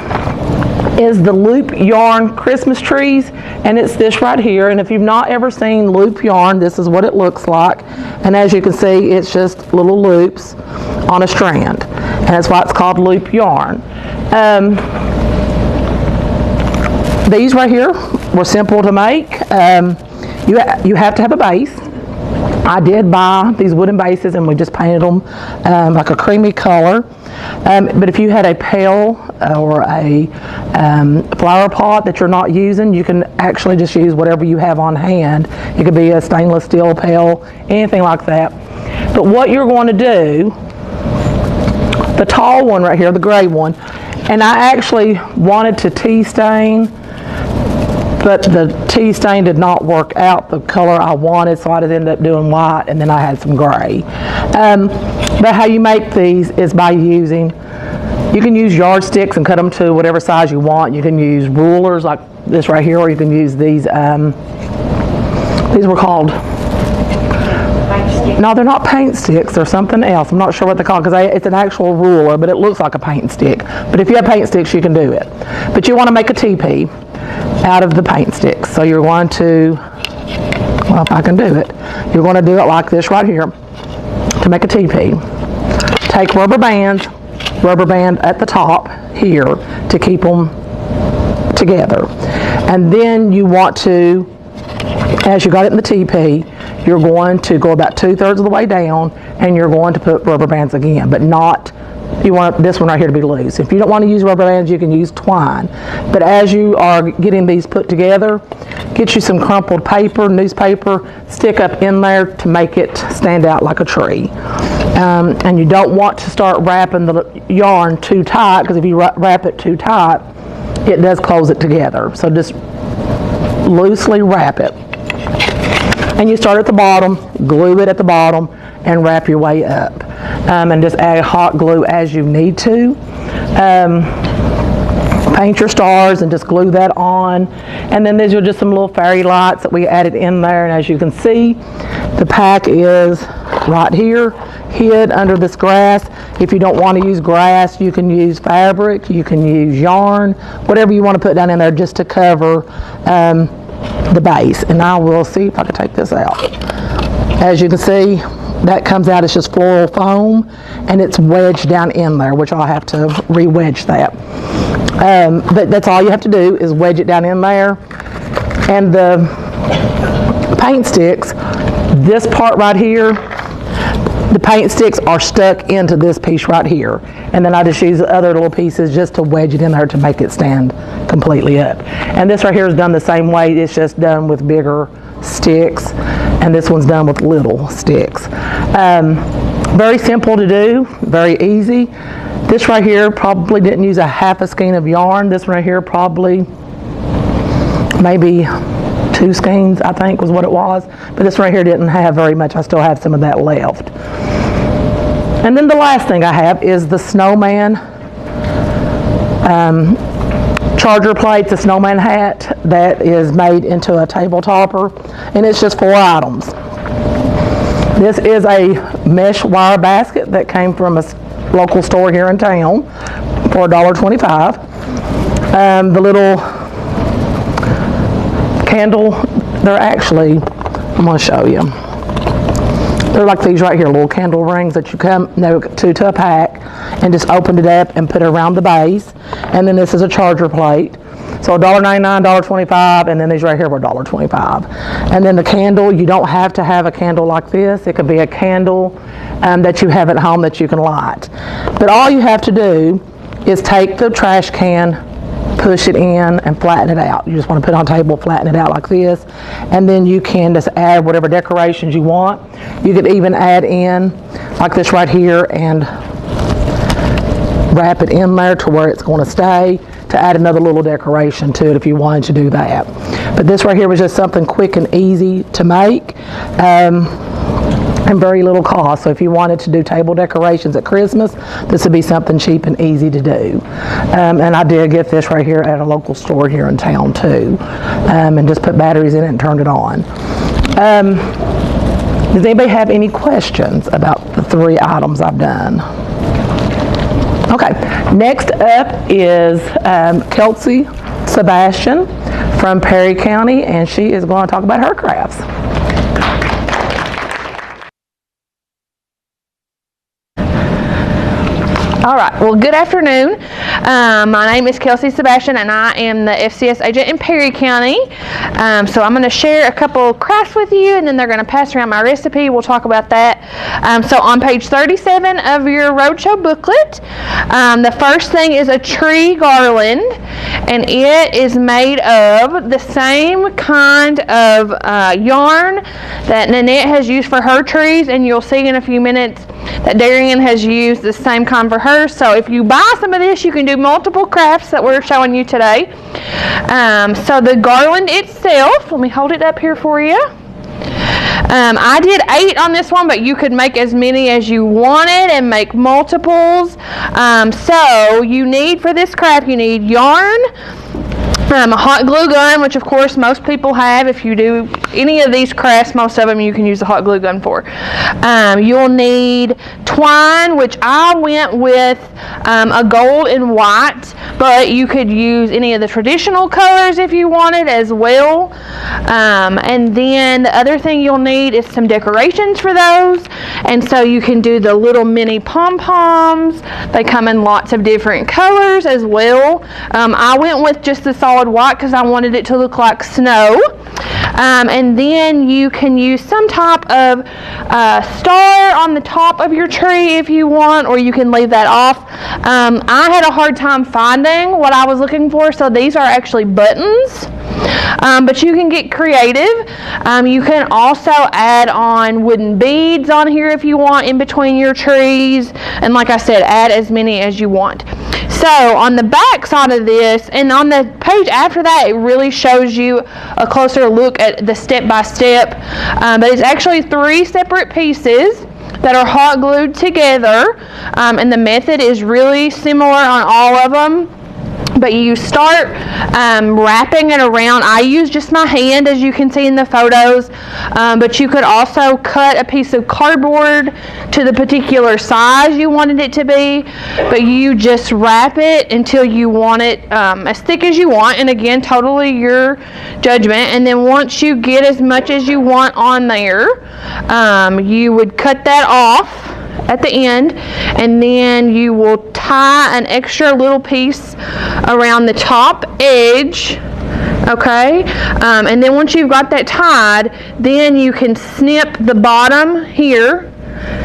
is the loop yarn Christmas trees, and it's this right here. And if you've not ever seen loop yarn, this is what it looks like. And as you can see, it's just little loops on a strand, and that's why it's called loop yarn. These right here were simple to make. You have to have a base. I did buy these wooden bases, and we just painted them like a creamy color. But if you had a pail or a flower pot that you're not using, you can actually just use whatever you have on hand. It could be a stainless steel pail, anything like that. But what you're going to do, the tall one right here, the gray one, and I actually wanted to tea stain, but the tea stain did not work out the color I wanted, so I just ended up doing white, and then I had some gray. But how you make these is by using, you can use yardsticks and cut them to whatever size you want. You can use rulers like this right here, or you can use these were called, no, they're not paint sticks, they're something else. I'm not sure what they're called, because it's an actual ruler, but it looks like a paint stick. But if you have paint sticks, you can do it. But you want to make a teepee out of the paint sticks. So you're going to, well, if I can do it, you're going to do it like this right here to make a teepee. Take rubber band at the top here to keep them together. And then you want to, as you got it in the teepee, you're going to go about 2/3 of the way down, and you're going to put rubber bands again, but not, you want this one right here to be loose. If you don't want to use rubber bands, you can use twine. But as you are getting these put together, get you some crumpled paper, newspaper, stick up in there to make it stand out like a tree. And you don't want to start wrapping the yarn too tight, because if you wrap it too tight, it does close it together. So just loosely wrap it. And you start at the bottom, glue it at the bottom, and wrap your way up. And just add hot glue as you need to. Paint your stars and just glue that on. And then these are just some little fairy lights that we added in there. And as you can see, the pack is right here, hid under this grass. If you don't want to use grass, you can use fabric, you can use yarn, whatever you want to put down in there just to cover the base. And I will see if I can take this out. As you can see, that comes out, it's just floral foam, and it's wedged down in there, which I'll have to re-wedge that. But that's all you have to do is wedge it down in there. And the paint sticks, this part right here, the paint sticks are stuck into this piece right here. And then I just use the other little pieces just to wedge it in there to make it stand completely up. And this right here is done the same way, it's just done with bigger sticks, and this one's done with little sticks. Very simple to do, very easy. This right here probably didn't use a half a skein of yarn. This one right here probably maybe 2 skeins, I think was what it was. But this right here didn't have very much. I still have some of that left. And then the last thing I have is the snowman charger plate, the snowman hat that is made into a table topper, and it's just 4 items. This is a mesh wire basket that came from a local store here in town for $1.25. The little candle, they're actually, I'm going to show you. They're like these right here, little candle rings that you come to a pack and just open it up and put it around the base. And then this is a charger plate. So $1.99, $1.25, and then these right here were $1.25. And then the candle, you don't have to have a candle like this. It could be a candle that you have at home that you can light. But all you have to do is take the trash can, push it in, and flatten it out. You just want to put it on a table, flatten it out like this, and then you can just add whatever decorations you want. You could even add in, like this right here, and wrap it in there to where it's going to stay, to add another little decoration to it if you wanted to do that. But this right here was just something quick and easy to make. and very little cost. So if you wanted to do table decorations at Christmas, this would be something cheap and easy to do. And I did get this right here at a local store here in town too, and just put batteries in it and turned it on. Does anybody have any questions about the 3 items I've done? Okay, next up is Kelsey Sebastian from Perry County, and she is going to talk about her crafts. All right, well, good afternoon. My name is Kelsey Sebastian, and I am the FCS agent in Perry County. So I'm going to share a couple crafts with you, and then they're going to pass around my recipe. We'll talk about that. So on page 37 of your roadshow booklet, the first thing is a tree garland, and it is made of the same kind of yarn that Nanette has used for her trees, and you'll see in a few minutes that Darian has used the same kind for hers. So if you buy some of this, you can do multiple crafts that we're showing you today. So the garland itself, let me hold it up here for you. I did 8 on this one, but you could make as many as you wanted and make multiples. So you need, for this craft, you need yarn, a hot glue gun, which of course most people have. If you do any of these crafts, most of them you can use a hot glue gun for. You'll need twine, which I went with a gold and white, but you could use any of the traditional colors if you wanted as well. And then the other thing you'll need is some decorations for those, and so you can do the little mini pom-poms. They come in lots of different colors as well. I went with just the solid white because I wanted it to look like snow. And then you can use some type of star on the top of your tree if you want, or you can leave that off. I had a hard time finding what I was looking for, so these are actually buttons. But you can get creative. You can also add on wooden beads on here if you want in between your trees, and like I said, add as many as you want. So on the back side of this, and on the page after that, it really shows you a closer look at the step-by-step, but it's actually 3 separate pieces that are hot glued together, and the method is really similar on all of them. But you start wrapping it around. I use just my hand, as you can see in the photos, but you could also cut a piece of cardboard to the particular size you wanted it to be, but you just wrap it until you want it as thick as you want, and again, totally your judgment. And then once you get as much as you want on there, you would cut that off at the end, and then you will tie an extra little piece around the top edge, okay? And then once you've got that tied, then you can snip the bottom here,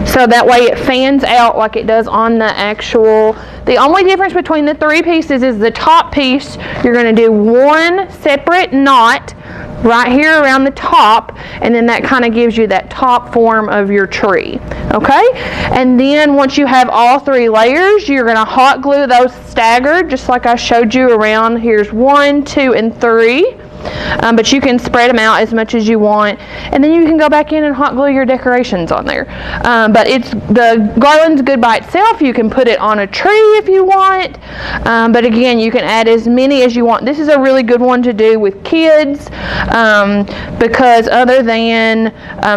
so that way it fans out like it does on the actual. The only difference between the 3 pieces is the top piece, you're going to do 1 separate knot right here around the top, and then that kind of gives you that top form of your tree, okay? And then once you have all 3 layers, you're going to hot glue those staggered, just like I showed you around. Here's 1, 2, and 3. But you can spread them out as much as you want, and then you can go back in and hot glue your decorations on there. But the garland's good by itself. You can put it on a tree if you want, but again, you can add as many as you want. This is a really good one to do with kids, because other than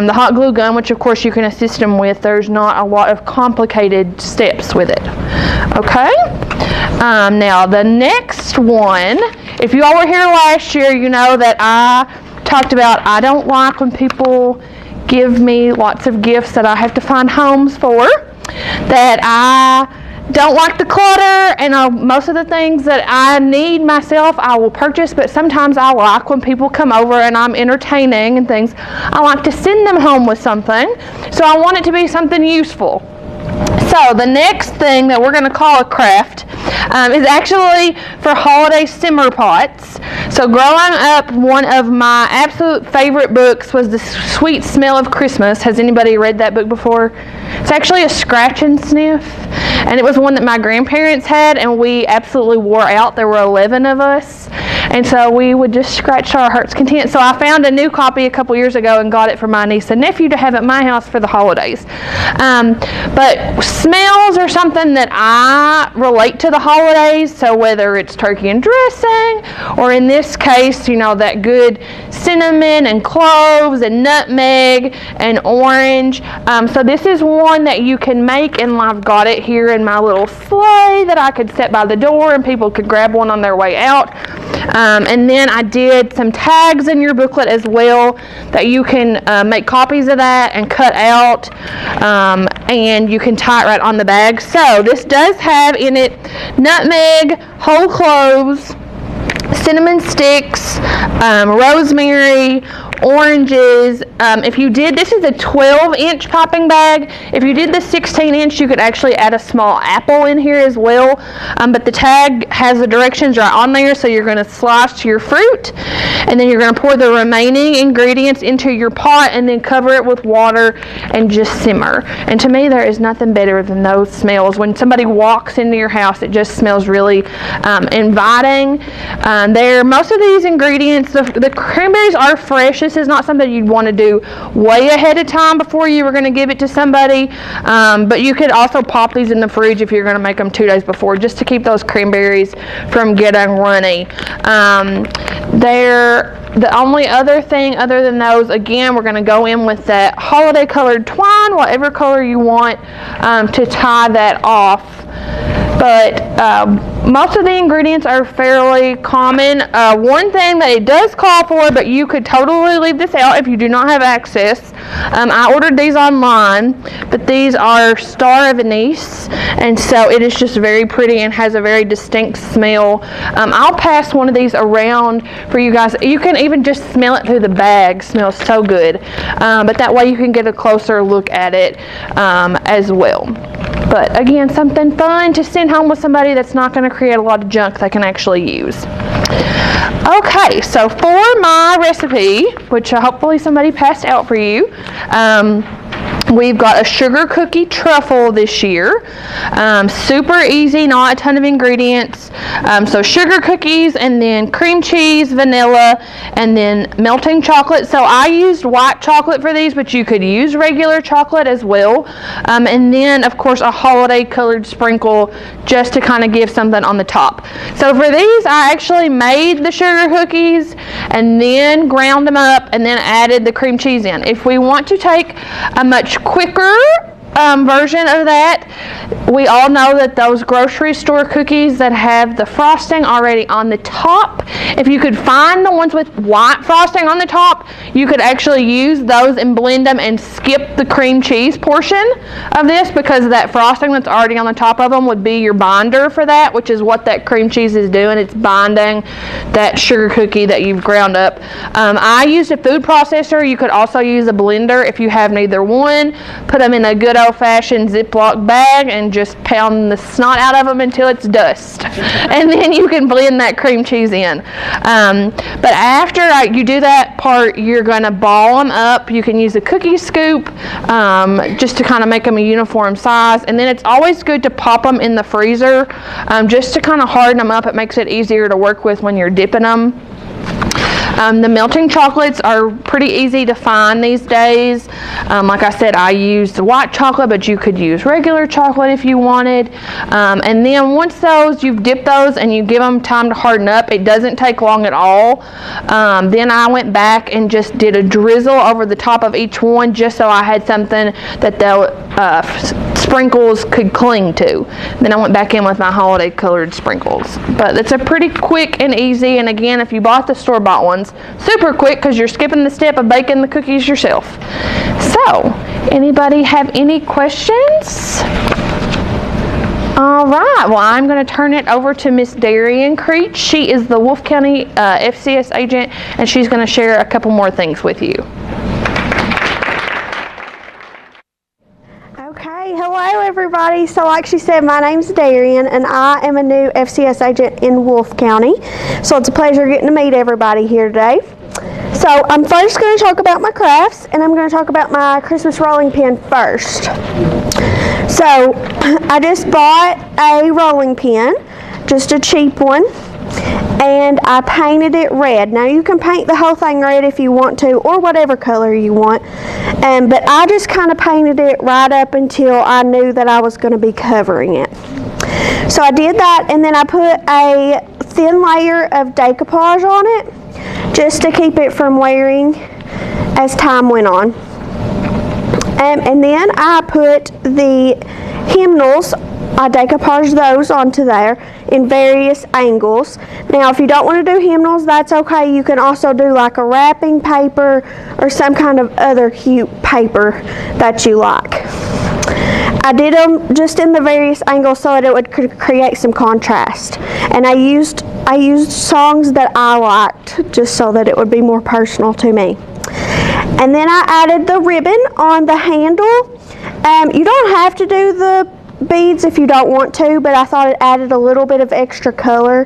the hot glue gun, which of course you can assist them with, there's not a lot of complicated steps with it. Okay? Now the next one, if you all were here last year, you know that I talked about I don't like when people give me lots of gifts that I have to find homes for, that I don't like the clutter, and most of the things that I need myself I will purchase, but sometimes I like when people come over and I'm entertaining and things, I like to send them home with something, so I want it to be something useful. So the next thing that we're going to call a craft is actually for holiday simmer pots. So growing up, one of my absolute favorite books was The Sweet Smell of Christmas. Has anybody read that book before? It's actually a scratch and sniff, and it was one that my grandparents had, and we absolutely wore out. There were 11 of us, And so we would just scratch to our heart's content. So I found a new copy a couple years ago and got it for my niece and nephew to have at my house for the holidays. But smells are something that I relate to the holidays. So whether it's turkey and dressing, or in this case, you know, that good cinnamon and cloves and nutmeg and orange. So this is one that you can make, and I've got it here in my little sleigh that I could set by the door and people could grab one on their way out. And then I did some tags in your booklet as well that you can make copies of that and cut out, and you can tie it right on the bag. So this does have in it nutmeg, whole cloves, cinnamon sticks, rosemary, oranges. If you did, this is a 12-inch popping bag. If you did the 16-inch, you could actually add a small apple in here as well. But the tag has the directions right on there, so you're going to slice your fruit, and then you're going to pour the remaining ingredients into your pot, and then cover it with water and just simmer. And to me, there is nothing better than those smells. When somebody walks into your house, it just smells really inviting. Most of these ingredients, the cranberries are fresh. This is not something you'd want to do way ahead of time before you were going to give it to somebody. But you could also pop these in the fridge if you're going to make them 2 days before, just to keep those cranberries from getting runny. The only other thing other than those, again, we're going to go in with that holiday colored twine, whatever color you want, to tie that off. But most of the ingredients are fairly common. One thing that it does call for, but you could totally leave this out if you do not have access. I ordered these online, but these are Star of Anise, and so it is just very pretty and has a very distinct smell. I'll pass one of these around for you guys. You can even just smell it through the bag. It smells so good. But that way you can get a closer look at it as well. But again, something fun to send home with somebody that's not going to create a lot of junk they can actually use. Okay, so for my recipe, which hopefully somebody passed out for you, we've got a sugar cookie truffle this year. Super easy, not a ton of ingredients. So sugar cookies, and then cream cheese, vanilla, and then melting chocolate. So I used white chocolate for these, but you could use regular chocolate as well. And then, of course, a holiday colored sprinkle just to kind of give something on the top. So for these, I actually made the sugar cookies and then ground them up and then added the cream cheese in. If we want to take a much quicker version of that, we all know that those grocery store cookies that have the frosting already on the top, if you could find the ones with white frosting on the top, you could actually use those and blend them and skip the cream cheese portion of this, because that frosting that's already on the top of them would be your binder for that, which is what that cream cheese is doing. It's binding that sugar cookie that you've ground up. I used a food processor. You could also use a blender if you have neither one. Put them in a good old-fashioned Ziploc bag and just pound the snot out of them until it's dust. And then you can blend that cream cheese in. But after you do that part, you're going to ball them up. You can use a cookie scoop just to kind of make them a uniform size. And then it's always good to pop them in the freezer just to kind of harden them up. It makes it easier to work with when you're dipping them. The melting chocolates are pretty easy to find these days. Like I said, I used white chocolate, but you could use regular chocolate if you wanted. And then once you've dipped those and you give them time to harden up, it doesn't take long at all. Then I went back and just did a drizzle over the top of each one, just so I had something that the sprinkles could cling to. Then I went back in with my holiday colored sprinkles. But it's a pretty quick and easy, and again, if you bought the store-bought ones, super quick because you're skipping the step of baking the cookies yourself. So, anybody have any questions? All right, well, I'm going to turn it over to Miss Darian Creech. She is the Wolfe County FCS agent, and she's going to share a couple more things with you. Okay, hello everybody. So like she said, my name's Darian and I am a new FCS agent in Wolfe County. So it's a pleasure getting to meet everybody here today. So I'm first going to talk about my crafts, and I'm going to talk about my Christmas rolling pin first. So I just bought a rolling pin, just a cheap one, and I painted it red. Now you can paint the whole thing red if you want to, or whatever color you want, but I just kind of painted it right up until I knew that I was going to be covering it. So I did that, and then I put a thin layer of decoupage on it just to keep it from wearing as time went on. And then I put the hymnals, I decoupaged those onto there in various angles. Now if you don't want to do hymnals, that's okay. You can also do like a wrapping paper or some kind of other cute paper that you like. I did them just in the various angles so that it would create some contrast. And I used songs that I liked just so that it would be more personal to me. And then I added the ribbon on the handle. You don't have to do the beads if you don't want to, but I thought it added a little bit of extra color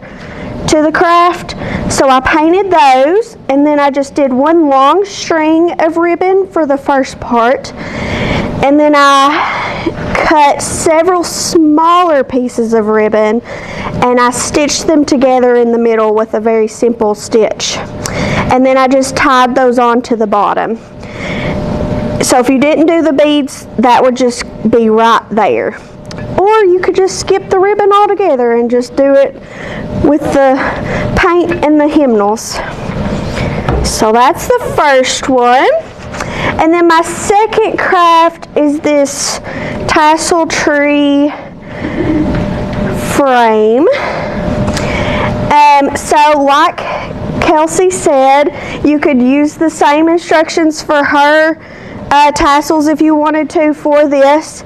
to the craft. So I painted those, and then I just did one long string of ribbon for the first part. And then I cut several smaller pieces of ribbon and I stitched them together in the middle with a very simple stitch. And then I just tied those on to the bottom. So if you didn't do the beads, that would just be right there. Or you could just skip the ribbon altogether and just do it with the paint and the hymnals. So that's the first one. And then my second craft is this tassel tree frame. So like Kelsey said, you could use the same instructions for her tassels if you wanted to for this.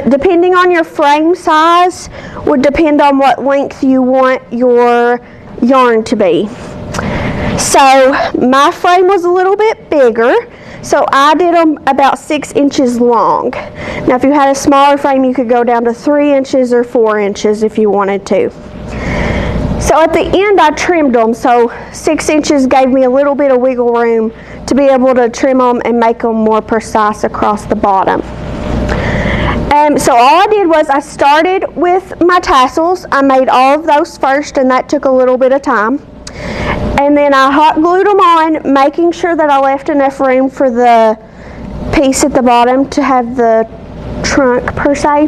Depending on your frame size would depend on what length you want your yarn to be. So my frame was a little bit bigger, so I did them about 6 inches long. Now if you had a smaller frame, you could go down to 3 inches or 4 inches if you wanted to. So at the end I trimmed them, so 6 inches gave me a little bit of wiggle room to be able to trim them and make them more precise across the bottom. So all I did was I started with my tassels. I made all of those first, and that took a little bit of time. And then I hot glued them on, making sure that I left enough room for the piece at the bottom to have the trunk per se.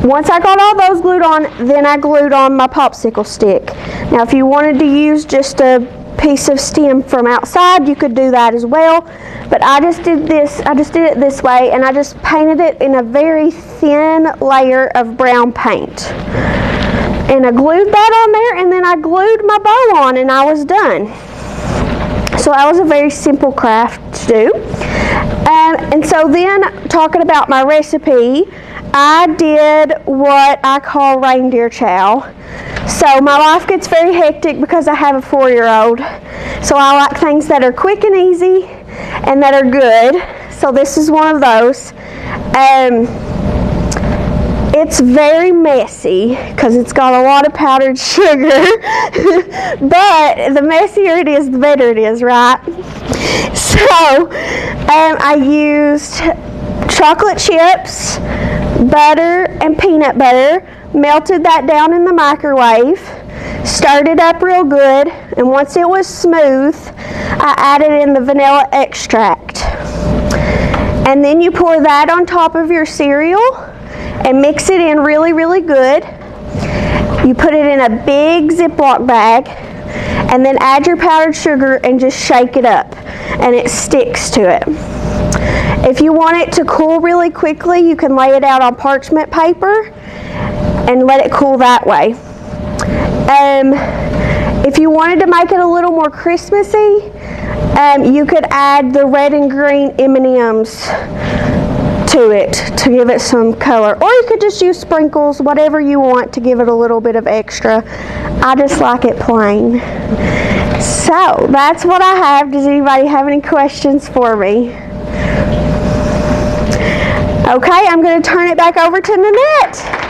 Once I got all those glued on, then I glued on my popsicle stick. Now if you wanted to use just a piece of stem from outside, you could do that as well, but I just did it this way, and I just painted it in a very thin layer of brown paint, and I glued that on there, and then I glued my bow on, and I was done. So that was a very simple craft to do. And so then, talking about my recipe, I did what I call reindeer chow. So my life gets very hectic because I have a 4-year-old. So I like things that are quick and easy and that are good. So this is one of those. It's very messy because it's got a lot of powdered sugar. But the messier it is, the better it is, right? So I used chocolate chips, butter, and peanut butter. Melted that down in the microwave, stirred it up real good, and once it was smooth, I added in the vanilla extract. And then you pour that on top of your cereal and mix it in really, really good. You put it in a big Ziploc bag and then add your powdered sugar and just shake it up, and it sticks to it. If you want it to cool really quickly, you can lay it out on parchment paper and let it cool that way. If you wanted to make it a little more Christmassy, you could add the red and green M&Ms to it to give it some color, or you could just use sprinkles, whatever you want to give it a little bit of extra. I just like it plain. So that's what I have. Does anybody have any questions for me? Okay, I'm going to turn it back over to Nanette.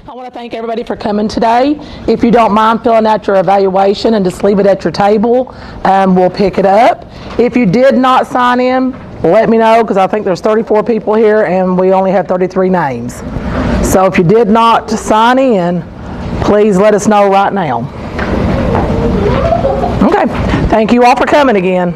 I want to thank everybody for coming today. If you don't mind filling out your evaluation and just leave it at your table, we'll pick it up. If you did not sign in, let me know, because I think there's 34 people here and we only have 33 names. So if you did not sign in, please let us know right now. Okay, thank you all for coming again.